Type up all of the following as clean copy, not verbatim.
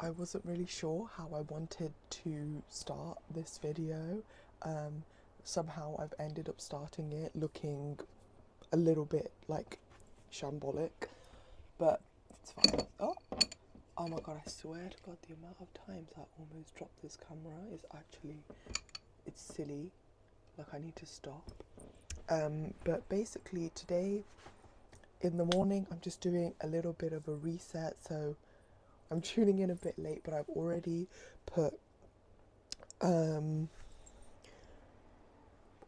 I wasn't really sure how I wanted to start this video. Somehow I've ended up starting it looking a little bit like shambolic, but it's fine. Oh my god, I swear to god, the amount of times I almost dropped this camera is actually, it's silly. Like, I need to stop. But basically today in the morning I'm just doing a little bit of a reset, so I'm tuning in a bit late, but I've already put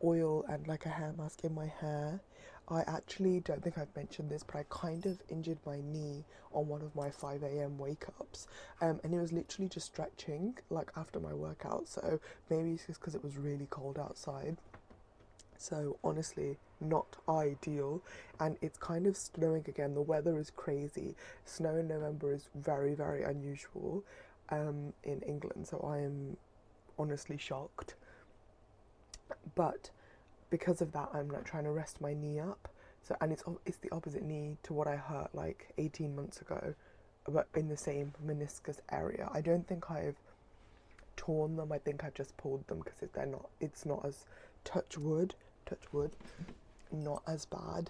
oil and like a hair mask in my hair. I actually don't think I've mentioned this, but I kind of injured my knee on one of my 5 a.m. wake ups, and it was literally just stretching like after my workout, so maybe it's just because it was really cold outside. So honestly, not ideal. And it's kind of snowing again. The weather is crazy. Snow in November is very, very unusual in England, so I am honestly shocked. But because of that, I'm like trying to rest my knee up. So, and it's the opposite knee to what I hurt like 18 months ago, but in the same meniscus area. I don't think I've torn them. I think I've just pulled them because it's not as, touch wood, not as bad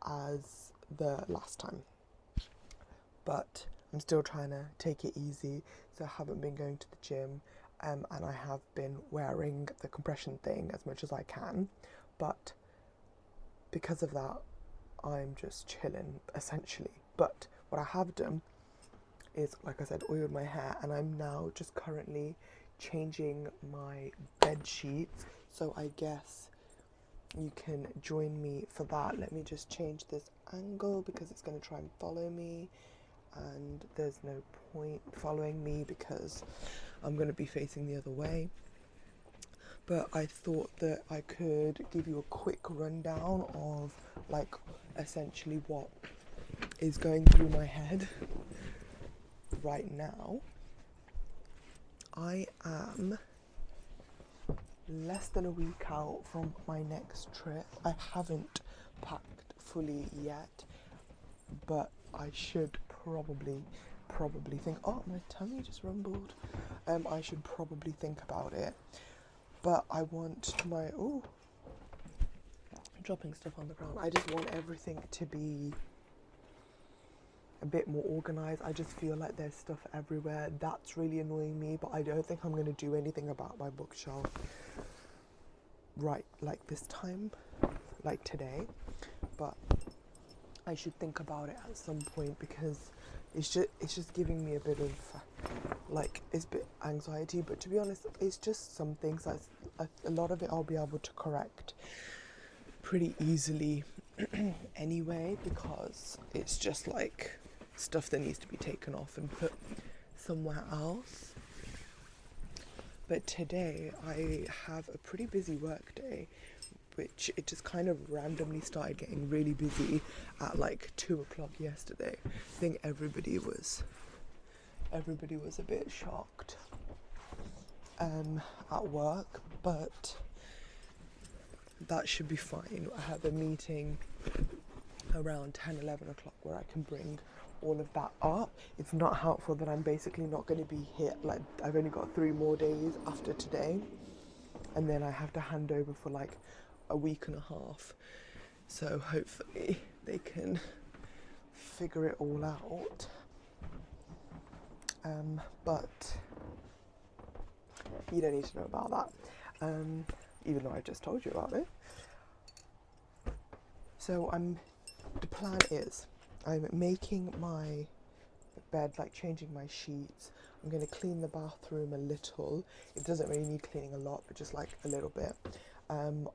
as the last time. But I'm still trying to take it easy, so I haven't been going to the gym, and I have been wearing the compression thing as much as I can, but because of that I'm just chilling essentially. But what I have done is, like I said, oiled my hair, and I'm now just currently changing my bed sheets, so I guess you can join me for that. Let me just change this angle because it's going to try and follow me, and there's no point following me because I'm going to be facing the other way. But I thought that I could give you a quick rundown of like essentially what is going through my head right now. I am less than a week out from my next trip. I haven't packed fully yet, but I should probably think, oh, my tummy just rumbled. I should probably think about it. But I want my, dropping stuff on the ground. I just want everything to be a bit more organised. I just feel like there's stuff everywhere. That's really annoying me, but I don't think I'm going to do anything about my bookshelf right like this time, like today. But I should think about it at some point because it's just giving me a bit of like, it's a bit anxiety. But to be honest, it's just some things that a lot of it I'll be able to correct pretty easily anyway, because it's just like stuff that needs to be taken off and put somewhere else. But today I have a pretty busy work day, which it just kind of randomly started getting really busy at like 2 o'clock yesterday. I think everybody was a bit shocked at work, but that should be fine. I have a meeting around 10-11 o'clock where I can bring all of that up. It's not helpful that I'm basically not going to be here, like I've only got 3 more days after today, and then I have to hand over for like a week and a half, so hopefully they can figure it all out. But you don't need to know about that, even though I just told you about it. So the plan is I'm making my bed, like changing my sheets. I'm going to clean the bathroom a little. It doesn't really need cleaning a lot, but just like a little bit. I'm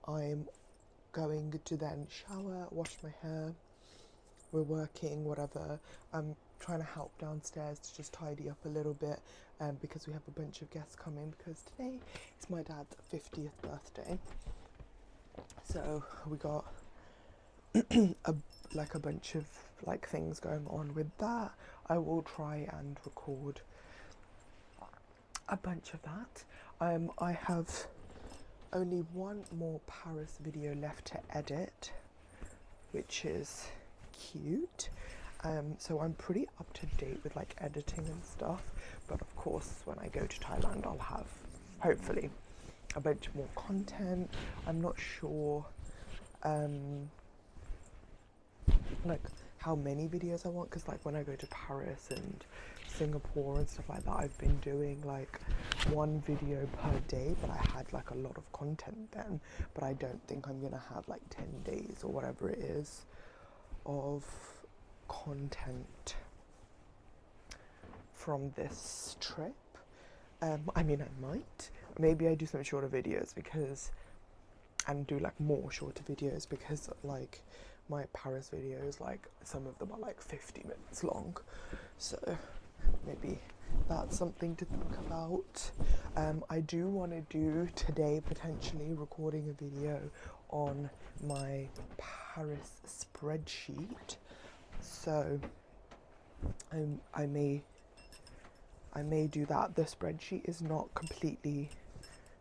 going to then shower, wash my hair. We're working, whatever. I'm trying to help downstairs to just tidy up a little bit, because we have a bunch of guests coming, because today is my dad's 50th birthday. So we got a bunch of like things going on with that. I will try and record a bunch of that. I have only one more Paris video left to edit, which is cute. So I'm pretty up to date with like editing and stuff, but of course when I go to Thailand I'll have hopefully a bunch more content. I'm not sure like how many videos I want, because like when I go to Paris and Singapore and stuff like that, I've been doing like 1 video per day, but I had like a lot of content then, but I don't think I'm gonna have like 10 days or whatever it is of content from this trip. I mean, I might. Maybe I do some shorter videos and do like more shorter videos, because like my Paris videos, like some of them are like 50 minutes long. So maybe that's something to think about. I do want to do today potentially recording a video on my Paris spreadsheet. So I may do that. The spreadsheet is not completely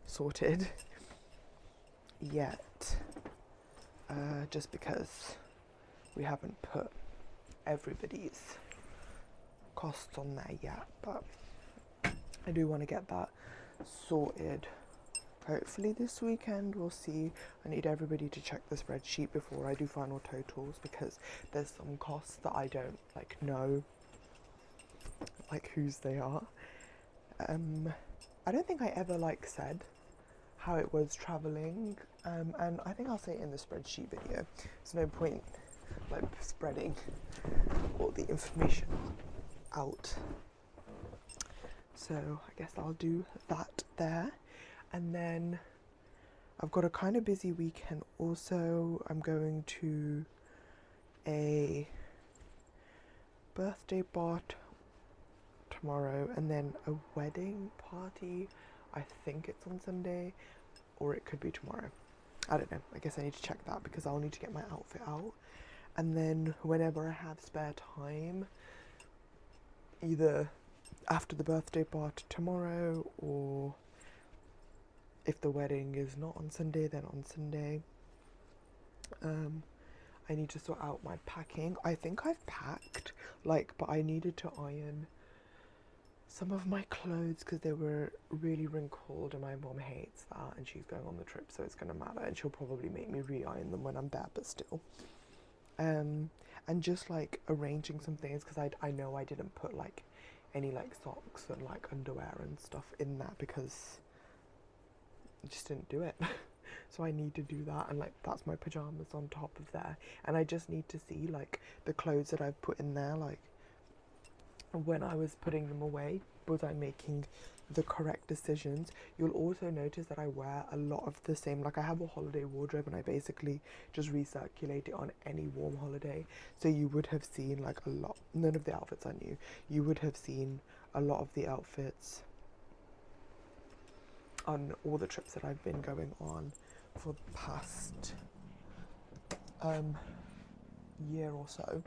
sorted yet, just because we haven't put everybody's costs on there yet, but I do want to get that sorted hopefully this weekend. We'll see. I need everybody to check the spreadsheet before I do final totals, because there's some costs that I don't like know like whose they are. I don't think I ever like said how it was traveling, and I think I'll say it in the spreadsheet video. There's no point like spreading all the information out, so I guess I'll do that there. And then I've got a kind of busy weekend also. I'm going to a birthday part tomorrow, and then a wedding party. I think it's on Sunday, or it could be tomorrow. I don't know. I guess I need to check that, because I'll need to get my outfit out. And then whenever I have spare time, either after the birthday party tomorrow, or if the wedding is not on Sunday, then on Sunday, I need to sort out my packing. I think I've packed, but I needed to iron some of my clothes because they were really wrinkled, and my mom hates that, and she's going on the trip, so it's going to matter, and she'll probably make me re-iron them when I'm there, but still. And just like arranging some things, because I know I didn't put like any like socks and like underwear and stuff in that, because I just didn't do it. So I need to do that, and like that's my pajamas on top of there, and I just need to see like the clothes that I've put in there, like when I was putting them away, was I making the correct decisions. You'll also notice that I wear a lot of the same, like I have a holiday wardrobe, and I basically just recirculate it on any warm holiday. So you would have seen like a lot, none of the outfits are new, you would have seen a lot of the outfits on all the trips that I've been going on for the past year or so.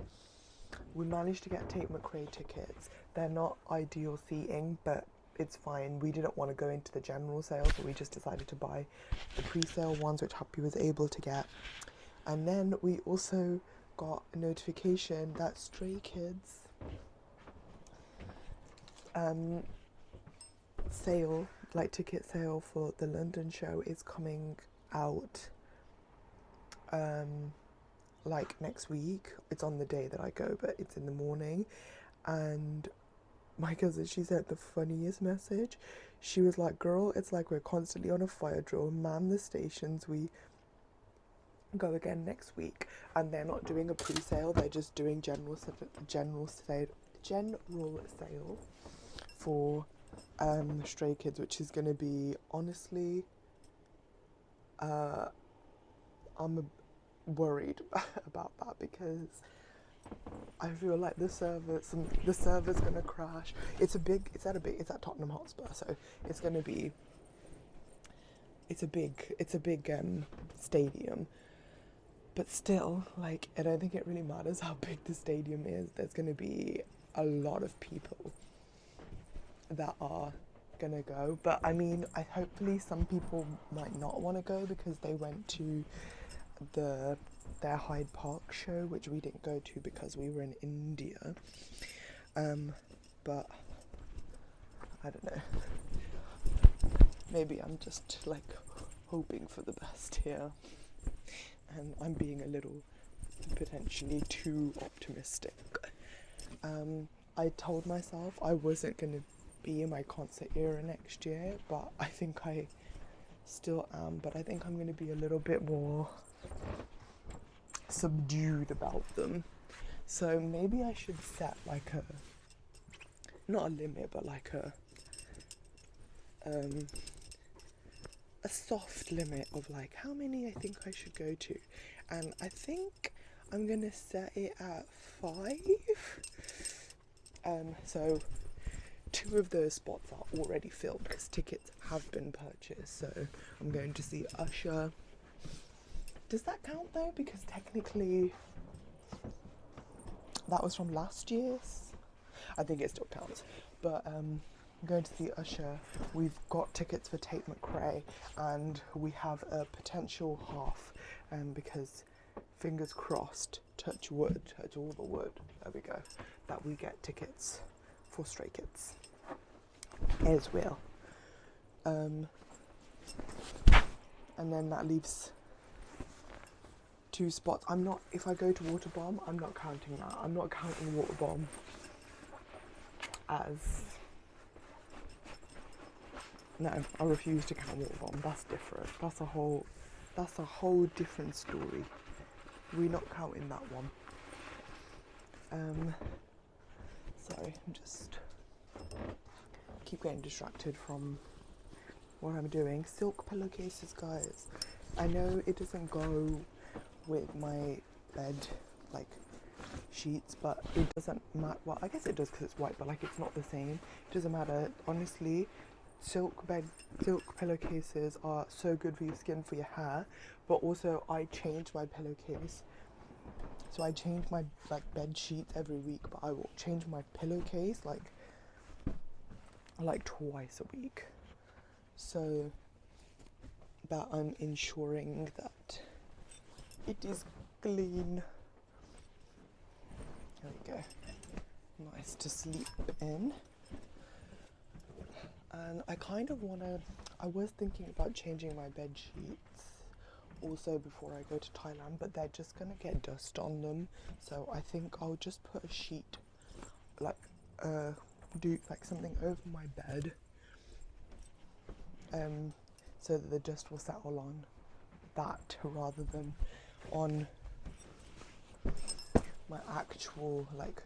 We managed to get Tate McRae tickets. They're not ideal seating, but it's fine. We didn't want to go into the general sale, so we just decided to buy the pre-sale ones, which Happy was able to get. And then we also got a notification that Stray Kids sale, like ticket sale for the London show, is coming out like next week. It's on the day that I go, but it's in the morning. And my cousin, she sent the funniest message. She was like, girl, it's like we're constantly on a fire drill, man the stations, we go again next week. And they're not doing a pre-sale, they're just doing general sale for Stray Kids, which is going to be, honestly, I'm worried about that, because I feel like the server's gonna crash. It's at Tottenham Hotspur, so it's a big stadium. But still, like, I don't think it really matters how big the stadium is. There's gonna be a lot of people that are gonna go. But I mean, hopefully some people might not want to go because they went to the their Hyde Park show, which we didn't go to because we were in India. But I don't know. Maybe I'm just like hoping for the best here, and I'm being a little potentially too optimistic. I told myself I wasn't going to be in my concert era next year, but I think I still am. But I think I'm going to be a little bit more subdued about them. So maybe I should set like a, not a limit, but like a soft limit of like how many I think I should go to. And I think I'm going to set it at 5. So 2 of those spots are already filled because tickets have been purchased. So I'm going to see Usher. Does that count though? Because technically that was from last year's. I think it still counts. But I'm going to see Usher. We've got tickets for Tate McRae, and we have a potential half, because fingers crossed, touch wood, touch all the wood, there we go, that we get tickets for Stray Kids as well. And then that leaves 2 spots. If I go to Waterbomb, I'm not counting that. I'm not counting Waterbomb as, no, I refuse to count Waterbomb. That's different. That's a whole different story. We're not counting that one. Sorry, I'm just keep getting distracted from what I'm doing. Silk pillowcases, guys. I know it doesn't go with my bed like sheets, but it doesn't matter. Well, I guess it does because it's white, but like it's not the same. It doesn't matter. Honestly, silk pillowcases are so good for your skin, for your hair. But also, I change my pillowcase. So I change my like bed sheets every week, but I will change my pillowcase like twice a week, so that I'm ensuring that it is clean. There we go. Nice to sleep in. And I kind of I was thinking about changing my bed sheets also before I go to Thailand, but they're just gonna get dust on them, so I think I'll just put a sheet, like do like something over my bed, so that the dust will settle on that rather than on my actual, like,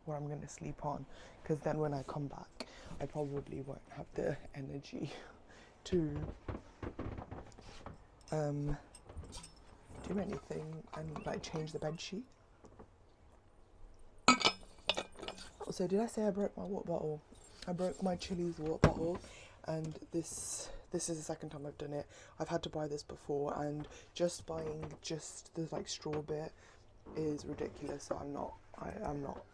what I'm gonna sleep on, because then when I come back I probably won't have the energy to do anything and like change the bed sheet. Also, did I say I broke my water bottle? I broke my Chili's water bottle, and this is the second time I've done it. I've had to buy this before, and just buying just the like straw bit is ridiculous, so I'm not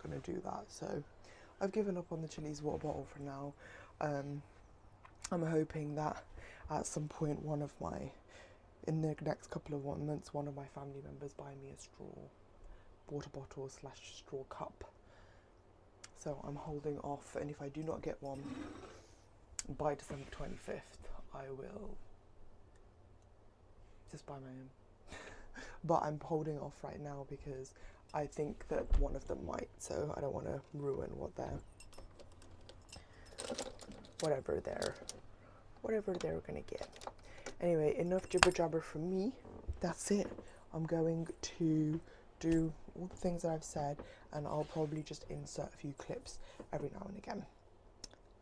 gonna do that. So I've given up on the Chili's water bottle for now. I'm hoping that at some point in the next couple of months, one of my family members buy me a straw water bottle / straw cup. So I'm holding off, and if I do not get one by December 25th, I will just buy my own. But I'm holding off right now because I think that one of them might, so I don't want to ruin whatever they're gonna get. Anyway, enough jibber jabber from me. That's it. I'm going to do all the things that I've said, and I'll probably just insert a few clips every now and again.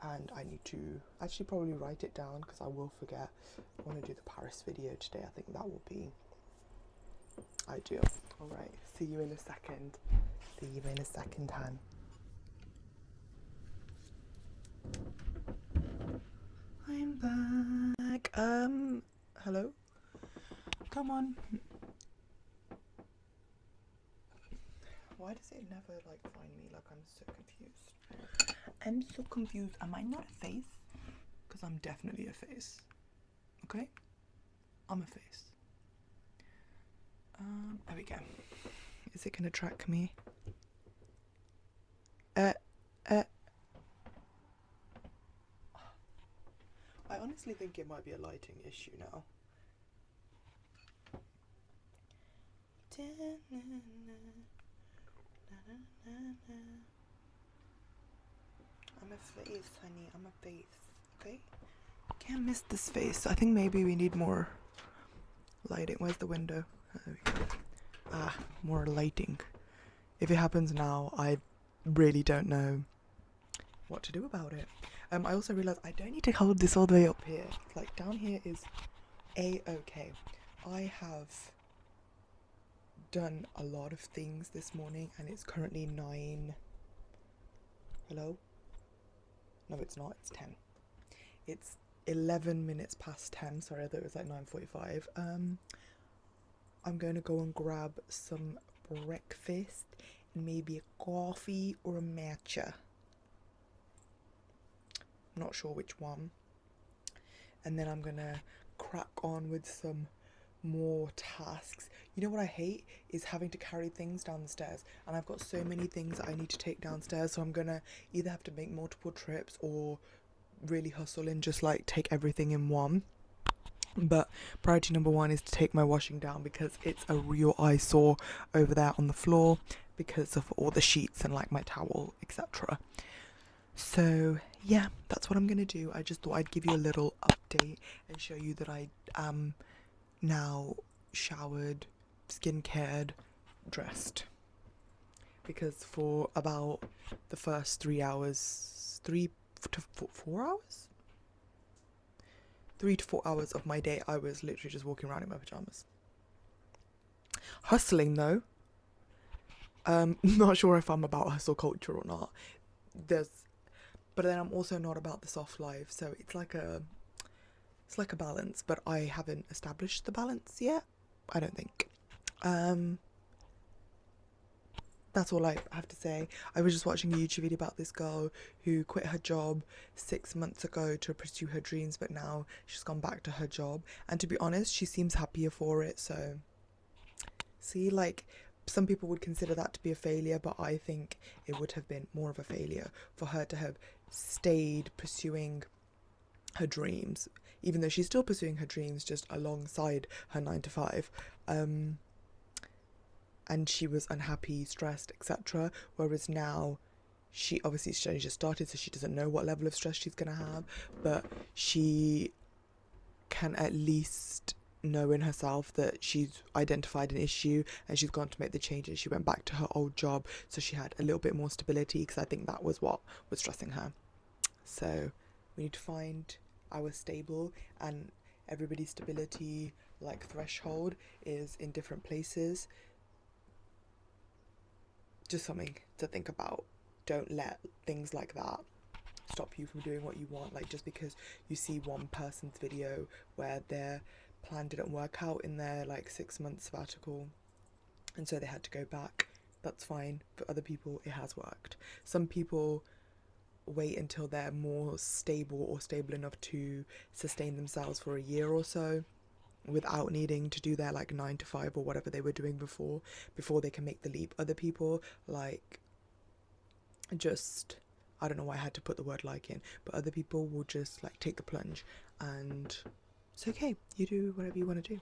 And I need to actually probably write it down because I will forget. I want to do the Paris video today. I think that will be ideal. Alright, see you in a second. See you in a second, Han. I'm back. Hello? Come on. Why does it never like find me? Like, I'm so confused. I'm so confused. Am I not a face? Because I'm definitely a face. Okay? I'm a face. There we go. Is it gonna track me? I honestly think it might be a lighting issue now. I'm a face, honey. I'm a face. Okay? Can't miss this face. I think maybe we need more lighting. Where's the window? There we go. More lighting. If it happens now, I really don't know what to do about it. I also realised I don't need to hold this all the way up here. Like, down here is A-okay. I have done a lot of things this morning, and it's currently 9... Hello? No, it's not. It's 10. It's 11 minutes past 10. Sorry, I thought it was like 9:45. I'm going to go and grab some breakfast and maybe a coffee or a matcha. I'm not sure which one. And then I'm gonna crack on with some more tasks. You know what I hate is having to carry things down the stairs, and I've got so many things that I need to take downstairs, so I'm gonna either have to make multiple trips or really hustle and just like take everything in one. But priority number one is to take my washing down, because it's a real eyesore over there on the floor because of all the sheets and like my towel, etc. So yeah, that's what I'm gonna do. I just thought I'd give you a little update and show you that I am now showered, skincare, dressed, because for about the first 3 hours, 3 to 4 hours? 3 to 4 hours of my day, I was literally just walking around in my pajamas. Hustling though. Not sure if I'm about hustle culture or not. But then I'm also not about the soft life, so it's like a balance, but I haven't established the balance yet, I don't think. That's all I have to say. I was just watching a YouTube video about this girl who quit her job 6 months ago to pursue her dreams, but now she's gone back to her job, and to be honest, she seems happier for it. So see, like, some people would consider that to be a failure, but I think it would have been more of a failure for her to have stayed pursuing her dreams, even though she's still pursuing her dreams just alongside her 9 to 5. And she was unhappy, stressed, etc. Whereas now, she just started, so she doesn't know what level of stress she's gonna have, but she can at least know in herself that she's identified an issue and she's gone to make the changes. She went back to her old job, so she had a little bit more stability, because I think that was what was stressing her. So we need to find our stable, and everybody's stability like threshold is in different places. Just something to think about. Don't let things like that stop you from doing what you want. Like, just because you see one person's video where their plan didn't work out in their like 6-month sabbatical and so they had to go back, that's fine. For other people it has worked. Some people wait until they're more stable or stable enough to sustain themselves for a year or so without needing to do their like 9 to 5 or whatever they were doing before they can make the leap. Other people like just, I don't know why I had to put the word like in, but other people will just like take the plunge, and it's okay, you do whatever you want to do.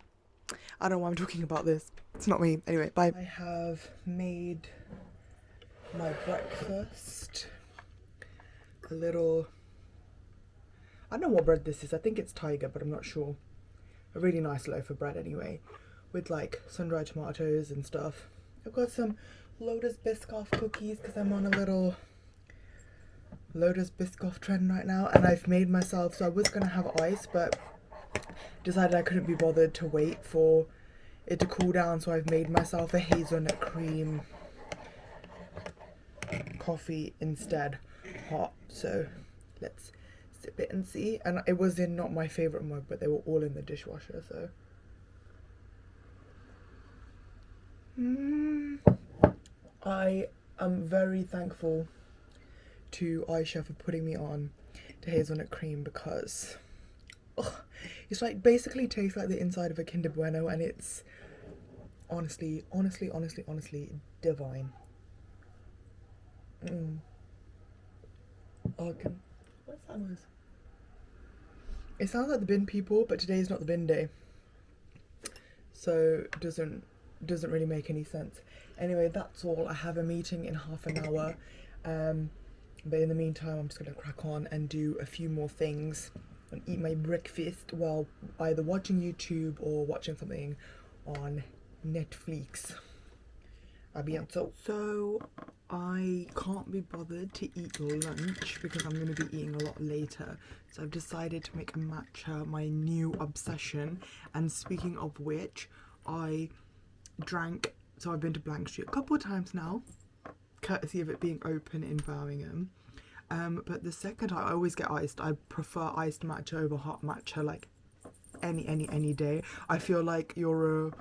I don't know why I'm talking about this, it's not me. Anyway, bye. I have made my breakfast. A little, I don't know what bread this is, I think it's Tiger, but I'm not sure. A really nice loaf of bread anyway, with like sun-dried tomatoes and stuff. I've got some Lotus Biscoff cookies because I'm on a little Lotus Biscoff trend right now, and I've made myself, so I was going to have ice, but decided I couldn't be bothered to wait for it to cool down, so I've made myself a hazelnut cream coffee instead, hot. So let's sip it and see. And it was in not my favourite mug, but they were all in the dishwasher, so I am very thankful to Aisha for putting me on to hazelnut cream, because it's like basically tastes like the inside of a Kinder Bueno, and it's Honestly, divine. Okay. What's that noise? It sounds like the bin people, but today is not the bin day, so doesn't really make any sense. Anyway, that's all. I have a meeting in half an hour, but in the meantime, I'm just gonna crack on and do a few more things and eat my breakfast while either watching YouTube or watching something on Netflix. So I can't be bothered to eat lunch because I'm going to be eating a lot later. So I've decided to make a matcha my new obsession. And speaking of which, I've been to Blank Street a couple of times now, courtesy of it being open in Birmingham. But the second time, I always get iced. I prefer iced matcha over hot matcha, like any day. I feel like you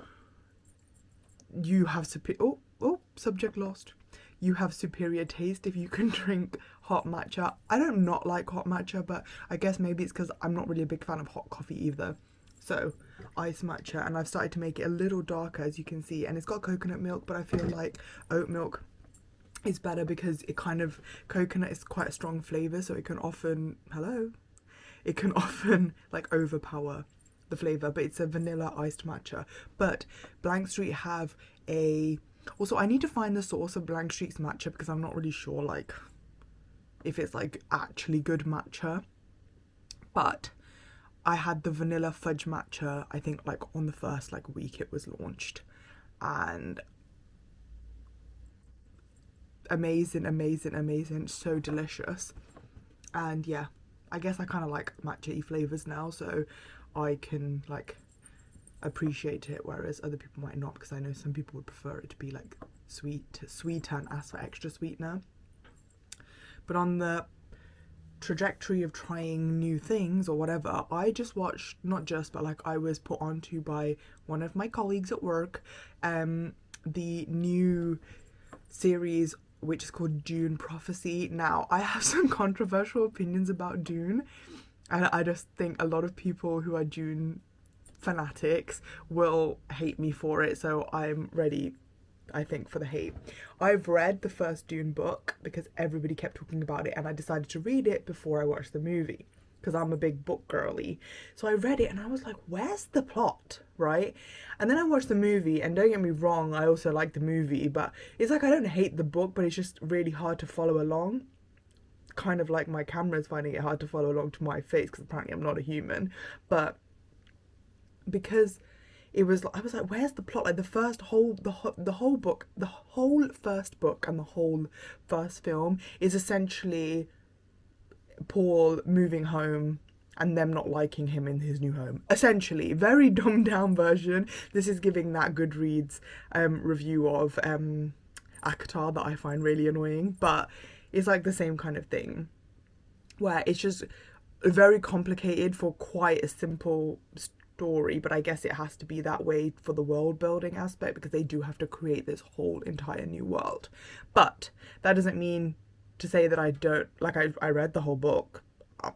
have subject lost. You have superior taste if you can drink hot matcha. I don't not like hot matcha, but I guess maybe it's because I'm not really a big fan of hot coffee either. So, iced matcha, and I've started to make it a little darker, as you can see, and it's got coconut milk, but I feel like oat milk is better because coconut is quite a strong flavour, so it can often like overpower the flavour, but it's a vanilla iced matcha. But Blank Street have also, I need to find the source of Blank Street's matcha because I'm not really sure, like, if it's, like, actually good matcha. But I had the vanilla fudge matcha, I think, like, on the first, like, week it was launched. And amazing, so delicious. And, yeah, I guess I kind of like matcha-y flavours now, so I can, like, appreciate it, whereas other people might not, because I know some people would prefer it to be like sweeter and ask for extra sweetener. But on the trajectory of trying new things or whatever, I just watched, I was put onto by one of my colleagues at work, the new series which is called Dune Prophecy. Now, I have some controversial opinions about Dune, and I just think a lot of people who are Dune fanatics will hate me for it, so I'm ready, I think, for the hate. I've read the first Dune book because everybody kept talking about it, and I decided to read it before I watched the movie because I'm a big book girly. So I read it and I was like, where's the plot, right? And then I watched the movie, and don't get me wrong, I also like the movie, but it's like I don't hate the book, but it's just really hard to follow along. Kind of like my camera's finding it hard to follow along to my face because apparently I'm not a human. But because I was like, where's the plot? Like the whole book, the whole first book and the whole first film is essentially Paul moving home and them not liking him in his new home. Essentially, very dumbed down version. This is giving that Goodreads review of ACOTAR that I find really annoying, but it's like the same kind of thing where it's just very complicated for quite a simple story, but I guess it has to be that way for the world building aspect because they do have to create this whole entire new world. But that doesn't mean to say that I don't, like, I read the whole book.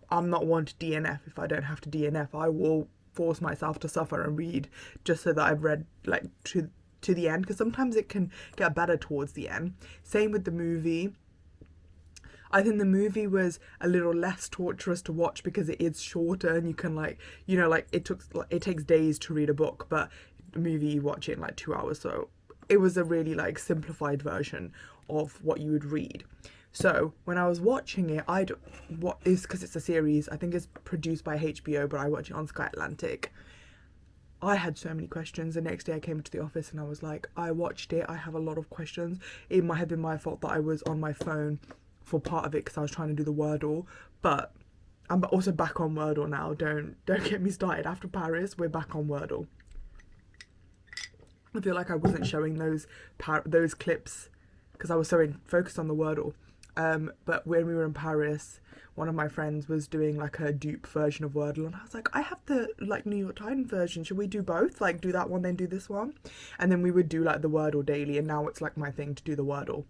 I'm not one to DNF. If I don't have to DNF, I will force myself to suffer and read just so that I've read, like, to the end, because sometimes it can get better towards the end. Same with the movie. I think the movie was a little less torturous to watch because it is shorter and you can, like, you know, like, it takes days to read a book, but the movie you watch it in like 2 hours, so it was a really, like, simplified version of what you would read. So when I was watching it, because it's a series, I think it's produced by HBO, but I watch it on Sky Atlantic. I had so many questions. The next day I came to the office and I was like, I watched it, I have a lot of questions. It might have been my fault that I was on my phone for part of it because I was trying to do the Wordle, but I'm also back on Wordle now. Don't get me started. After Paris, we're back on Wordle. I feel like I wasn't showing those clips because I was so focused on the Wordle. But when we were in Paris, one of my friends was doing like a dupe version of Wordle, and I was like, I have the like New York Times version. Should we do both? Like, do that one, then do this one? And then we would do like the Wordle daily, and now it's like my thing to do the Wordle.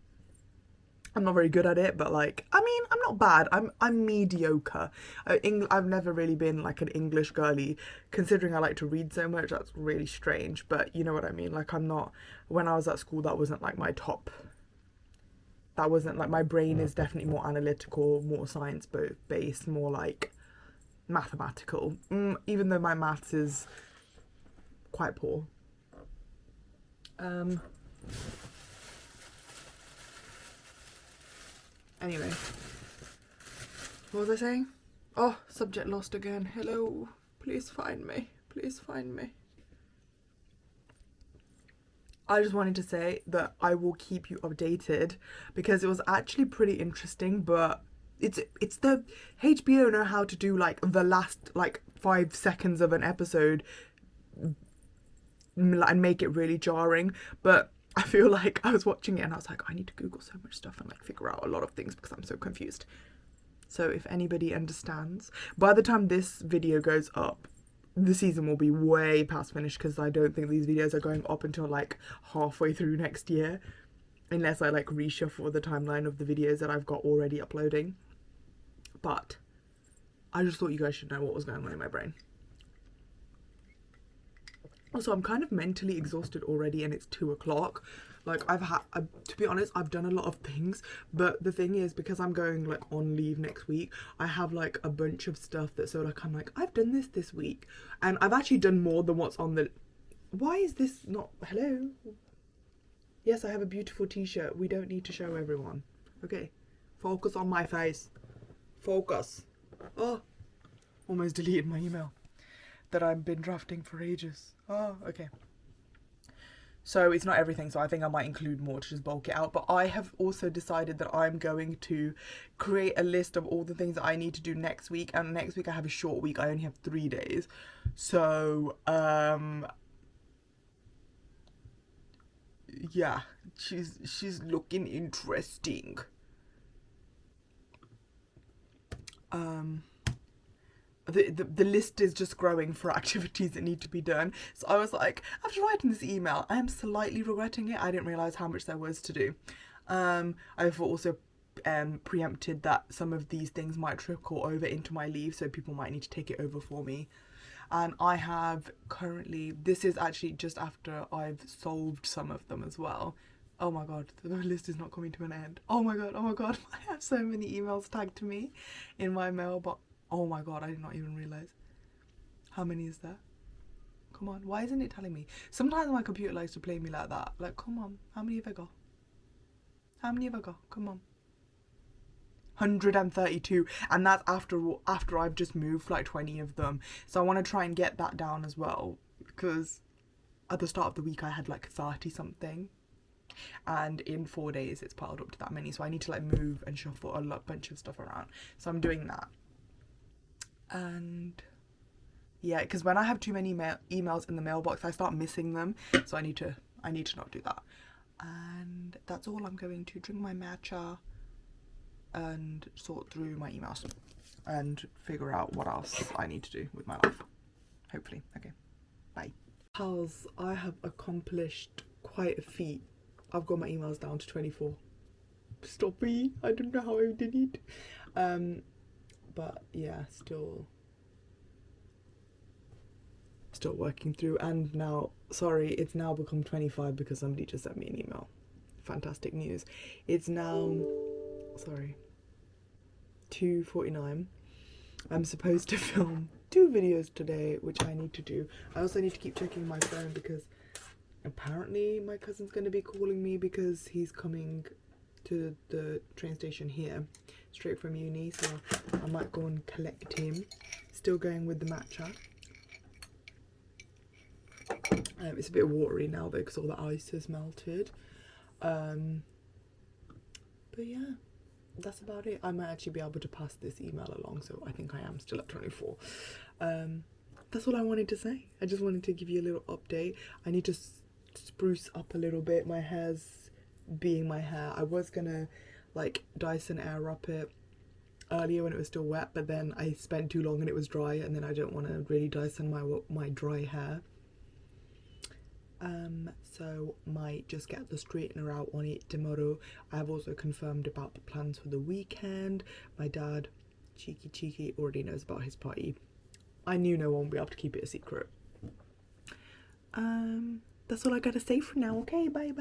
I'm not very good at it, but like, I mean, I'm not bad. I'm mediocre. I've never really been like an English girly, considering I like to read so much. That's really strange, but you know what I mean. Like, I'm not. When I was at school, that wasn't like my top. That wasn't like, my brain is definitely more analytical, more science based, more like mathematical. Even though my maths is quite poor. Anyway, what was I saying? Oh, subject lost again. Hello, please find me. Please find me. I just wanted to say that I will keep you updated because it was actually pretty interesting, but it's the HBO know how to do like the last like 5 seconds of an episode and make it really jarring, but I feel like I was watching it and I was like, I need to Google so much stuff and like figure out a lot of things because I'm so confused. So if anybody understands, by the time this video goes up, the season will be way past finished because I don't think these videos are going up until like halfway through next year, unless I like reshuffle the timeline of the videos that I've got already uploading. But I just thought you guys should know what was going on in my brain. Also, I'm kind of mentally exhausted already and it's 2 o'clock. Like, to be honest, I've done a lot of things, but the thing is, because I'm going like on leave next week, I have like a bunch of stuff that, so like, I'm like, I've done this week, and I've actually done more than what's on the, why is this not, hello? Yes, I have a beautiful t-shirt. We don't need to show everyone. Okay, focus on my face. Focus. Oh, almost deleted my email that I've been drafting for ages. Oh, okay. So it's not everything, so I think I might include more to just bulk it out. But I have also decided that I'm going to create a list of all the things that I need to do next week. And next week I have a short week. I only have 3 days. So, yeah, she's looking interesting. The list is just growing for activities that need to be done. So I was like, after writing this email, I am slightly regretting it. I didn't realise how much there was to do. I've also preempted that some of these things might trickle over into my leave, so people might need to take it over for me. And I have currently, this is actually just after I've solved some of them as well. Oh my god, the list is not coming to an end. Oh my god, I have so many emails tagged to me in my mailbox. Oh my god, I did not even realise. How many is there? Come on, why isn't it telling me? Sometimes my computer likes to play me like that. Like, come on, how many have I got? How many have I got? Come on. 132, and that's after I've just moved like 20 of them. So I want to try and get that down as well, because at the start of the week I had like 30 something. And in 4 days it's piled up to that many, so I need to like move and shuffle a bunch of stuff around. So I'm doing that. And yeah, because when I have too many emails in the mailbox, I start missing them. So I need to not do that. And that's all. I'm going to drink my matcha and sort through my emails and figure out what else I need to do with my life. Hopefully. Okay. Bye. Pals, I have accomplished quite a feat. I've got my emails down to 24. Stop me. I don't know how I did it. But yeah, still working through. And now, sorry, it's now become 25 because somebody just sent me an email. Fantastic news. It's now, sorry, 2:49. I'm supposed to film 2 videos today, which I need to do. I also need to keep checking my phone because apparently my cousin's going to be calling me because he's coming to the train station here straight from uni, so I might go and collect him. Still going with the matcha. It's a bit watery now though because all the ice has melted. But yeah, that's about it. I might actually be able to pass this email along, so I think I am still at 24. That's all I wanted to say. I just wanted to give you a little update. I need to spruce up a little bit. My hair's being my hair. I was gonna like Dyson Airwrap it earlier when it was still wet, but then I spent too long and it was dry, and then I don't want to really Dyson my dry hair. so might just get the straightener out on it tomorrow. I have also confirmed about the plans for the weekend. My dad, cheeky, already knows about his party. I knew no one would be able to keep it a secret. That's all I gotta say for now. Okay, bye.